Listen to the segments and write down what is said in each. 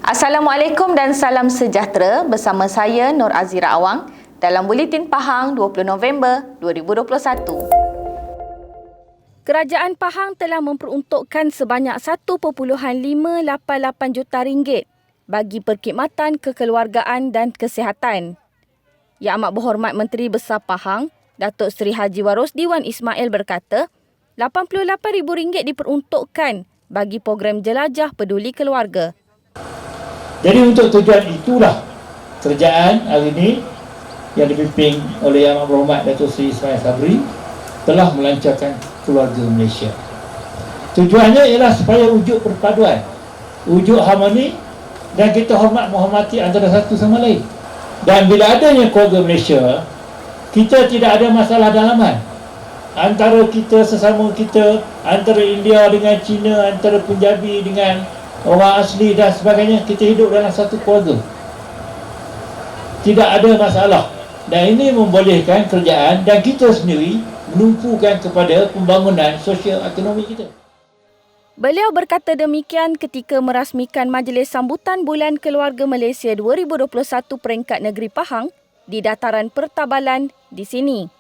Assalamualaikum dan salam sejahtera bersama saya Nur Azira Awang dalam Buletin Pahang 20 November 2021. Kerajaan Pahang telah memperuntukkan sebanyak 1.588 juta ringgit bagi perkhidmatan kekeluargaan dan kesihatan. Yang Amat Berhormat Menteri Besar Pahang, Datuk Seri Haji Warosdi Wan Ismail berkata, RM88,000 diperuntukkan bagi program jelajah peduli keluarga. Jadi untuk tujuan itulah kerajaan hari ini yang dipimpin oleh Yang Amat Berhormat Datuk Seri Ismail Sabri telah melancarkan Keluarga Malaysia. Tujuannya ialah supaya wujud perpaduan, wujud harmoni dan kita menghormati antara satu sama lain. Dan bila adanya Keluarga Malaysia, kita tidak ada masalah dalaman. Antara kita sesama kita, antara India dengan China, antara Punjabi dengan orang asli dan sebagainya, kita hidup dalam satu keluarga. Tidak ada masalah. Dan ini membolehkan kerajaan dan kita sendiri menumpukan kepada pembangunan sosial ekonomi kita. Beliau berkata demikian ketika merasmikan Majlis Sambutan Bulan Keluarga Malaysia 2021 peringkat negeri Pahang di Dataran Pertabalan di sini.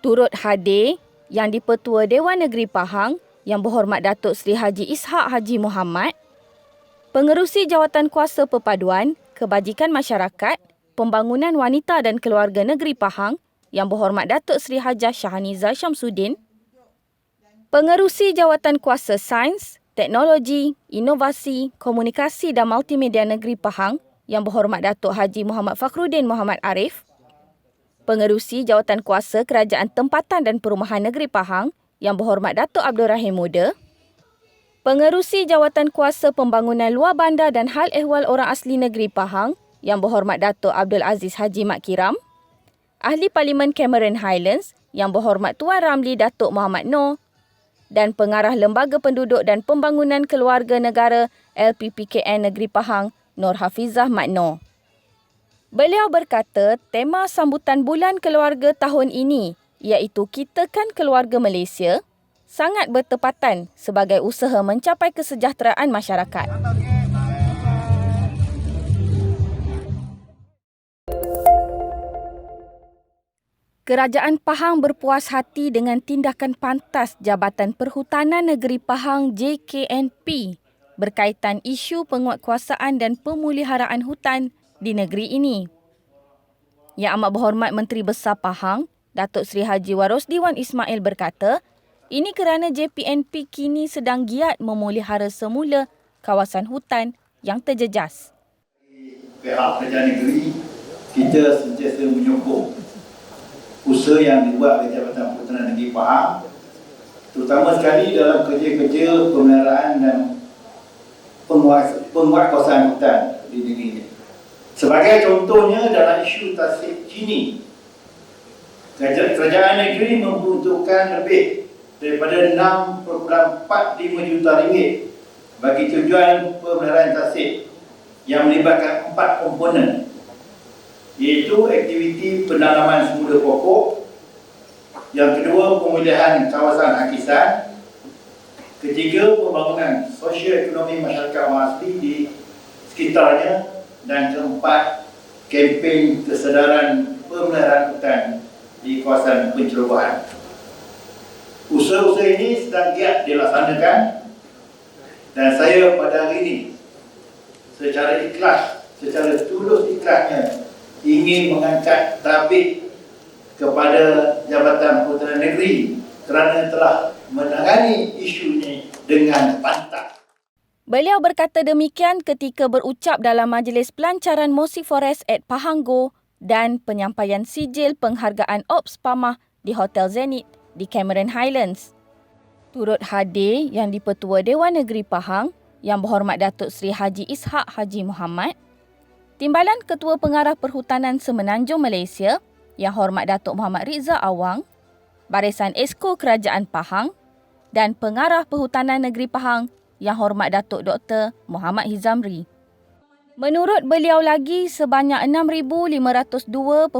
Turut hadir Yang di-Pertua Dewan Negeri Pahang Yang Berhormat Datuk Seri Haji Ishak Haji Muhammad, Pengerusi Jawatan Kuasa Perpaduan, Kebajikan Masyarakat, Pembangunan Wanita dan Keluarga Negeri Pahang Yang Berhormat Datuk Seri Hajah Shahaniza Syamsuddin, Pengerusi Jawatan Kuasa Sains, Teknologi, Inovasi, Komunikasi dan Multimedia Negeri Pahang Yang Berhormat Datuk Haji Muhammad Fakhruddin Muhammad Arif, Pengerusi Jawatan Kuasa Kerajaan Tempatan dan Perumahan Negeri Pahang Yang Berhormat Datuk Abdul Rahim Muda, Pengerusi Jawatan Kuasa Pembangunan Luar Bandar dan Hal Ehwal Orang Asli Negeri Pahang Yang Berhormat Datuk Abdul Aziz Haji Mat Kiram, Ahli Parlimen Cameron Highlands Yang Berhormat Tuan Ramli Datuk Muhammad Noor dan Pengarah Lembaga Penduduk dan Pembangunan Keluarga Negara LPPKN Negeri Pahang Nur Hafizah Mat Noor. Beliau berkata tema sambutan Bulan Keluarga tahun ini iaitu Kitakan Keluarga Malaysia sangat bertepatan sebagai usaha mencapai kesejahteraan masyarakat. Kerajaan Pahang berpuas hati dengan tindakan pantas Jabatan Perhutanan Negeri Pahang JKNP berkaitan isu penguatkuasaan dan pemuliharaan hutan di negeri ini. Yang Amat Berhormat Menteri Besar Pahang, Datuk Seri Haji Warosdi Wan Ismail berkata, ini kerana JPNP kini sedang giat memelihara semula kawasan hutan yang terjejas. Pihak kerajaan negeri, kita sentiasa menyokong usaha yang dibuat oleh Jabatan Perhutanan Negeri Pahang, terutama sekali dalam kerja-kerja pemeliharaan dan penguatkuasaan hutan di negeri ini. Sebagai contohnya dalam isu tasik Cini, kerajaan negeri memperuntukkan lebih daripada 6.45 juta ringgit bagi tujuan pemeliharaan tasik yang melibatkan 4 komponen, iaitu aktiviti penanaman semula pokok, yang kedua pemulihan kawasan hakisan, ketiga pembangunan sosio-ekonomi masyarakat orang asli di sekitarnya, dan keempat kempen kesedaran pemeliharaan hutan di kawasan pencerobohan. Usaha-usaha ini sedang giat dilaksanakan dan saya pada hari ini secara ikhlas, secara tulus ikhlasnya ingin mengangkat tabik kepada Jabatan Perhutanan Negeri kerana telah menangani isu ini dengan pantas. Beliau berkata demikian ketika berucap dalam Majlis Pelancaran Mosi Forest at Pahanggo dan penyampaian sijil penghargaan Ops Pamah di Hotel Zenith di Cameron Highlands. Turut hadir Yang di-Pertua Dewan Negeri Pahang Yang Berhormat Datuk Seri Haji Ishak Haji Muhammad, Timbalan Ketua Pengarah Perhutanan Semenanjung Malaysia Yang Hormat Datuk Muhammad Rizal Awang, Barisan Esko Kerajaan Pahang dan Pengarah Perhutanan Negeri Pahang Yang Hormat Datuk Dr. Muhammad Hizamri. Menurut beliau lagi, sebanyak 6,502.8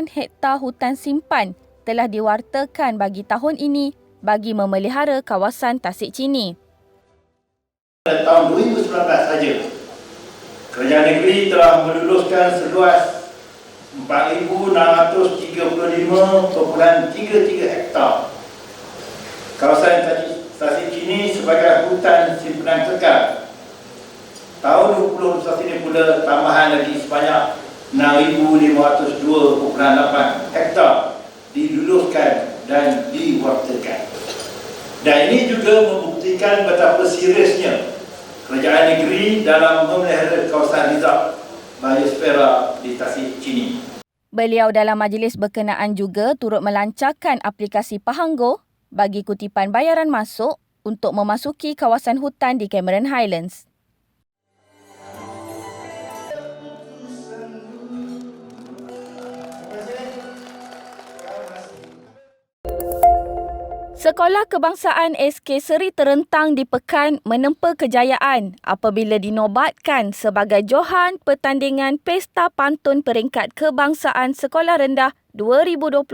hektar hutan simpan telah diwartakan bagi tahun ini bagi memelihara kawasan tasik Cini. Tahun 2019 saja Kerajaan negeri telah meluluskan seluas 4,635.33 hektar kawasan Tasik Chini sebagai hutan simpanan kekal. Tahun 2021 ini pula tambahan lagi sebanyak 6,502.8 hektar diluluskan dan diwartakan. Dan ini juga membuktikan betapa seriusnya kerajaan negeri dalam memelihara kawasan rizab biosfera di Tasik Chini. Beliau dalam majlis berkenaan juga turut melancarkan aplikasi Pahanggo bagi kutipan bayaran masuk untuk memasuki kawasan hutan di Cameron Highlands. Sekolah Kebangsaan SK Seri Terentang di Pekan menempa kejayaan apabila dinobatkan sebagai johan pertandingan Pesta Pantun Peringkat Kebangsaan Sekolah Rendah 2021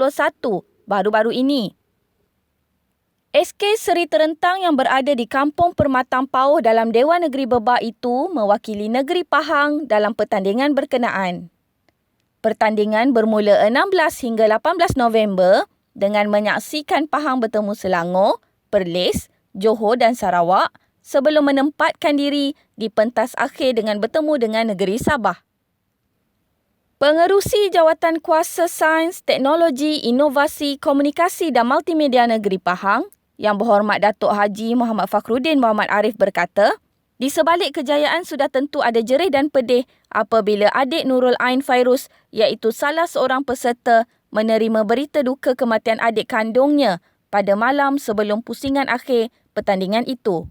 baru-baru ini. SK Seri Terentang yang berada di Kampung Permatang Pauh dalam Dewan Negeri Bebak itu mewakili negeri Pahang dalam pertandingan berkenaan. Pertandingan bermula 16 hingga 18 November dengan menyaksikan Pahang bertemu Selangor, Perlis, Johor dan Sarawak sebelum menempatkan diri di pentas akhir dengan bertemu dengan negeri Sabah. Pengerusi Jawatan Kuasa Sains, Teknologi, Inovasi, Komunikasi dan Multimedia Negeri Pahang, Yang Berhormat Datuk Haji Muhammad Fakhruddin Muhammad Arif berkata, di sebalik kejayaan sudah tentu ada jerih dan pedih apabila adik Nurul Ain Fairuz, iaitu salah seorang peserta, menerima berita duka kematian adik kandungnya pada malam sebelum pusingan akhir pertandingan itu.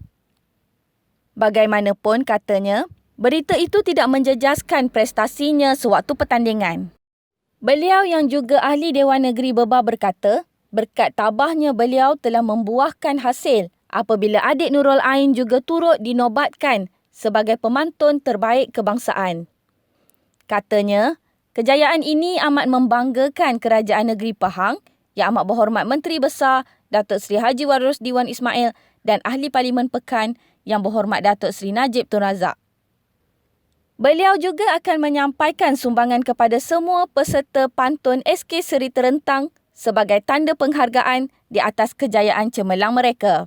Bagaimanapun katanya, berita itu tidak menjejaskan prestasinya sewaktu pertandingan. Beliau yang juga ahli Dewan Negeri Bebak berkata, berkat tabahnya beliau telah membuahkan hasil apabila adik Nurul Ain juga turut dinobatkan sebagai pemantun terbaik kebangsaan. Katanya, kejayaan ini amat membanggakan Kerajaan Negeri Pahang yang amat berhormat Menteri Besar Datuk Seri Haji Wairus Diwan Ismail dan Ahli Parlimen Pekan yang berhormat Datuk Seri Najib Tun Razak. Beliau juga akan menyampaikan sumbangan kepada semua peserta pantun SK Seri Terentang sebagai tanda penghargaan di atas kejayaan cemerlang mereka.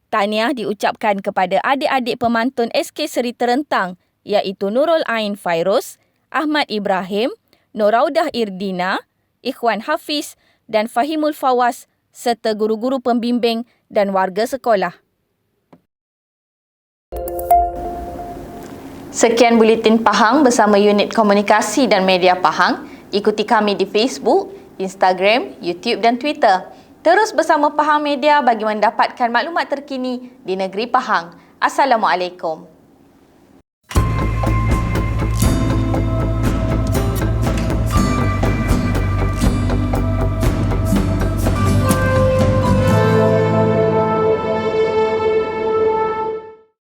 Tahniah diucapkan kepada adik-adik pemantun SK Seri Terentang iaitu Nurul Ain Fairuz, Ahmad Ibrahim, Noraudah Irdina, Ikhwan Hafiz dan Fahimul Fawaz serta guru-guru pembimbing dan warga sekolah. Sekian Buletin Pahang bersama Unit Komunikasi dan Media Pahang. Ikuti kami di Facebook, Instagram, YouTube dan Twitter. Terus bersama Pahang Media bagi mendapatkan maklumat terkini di negeri Pahang. Assalamualaikum.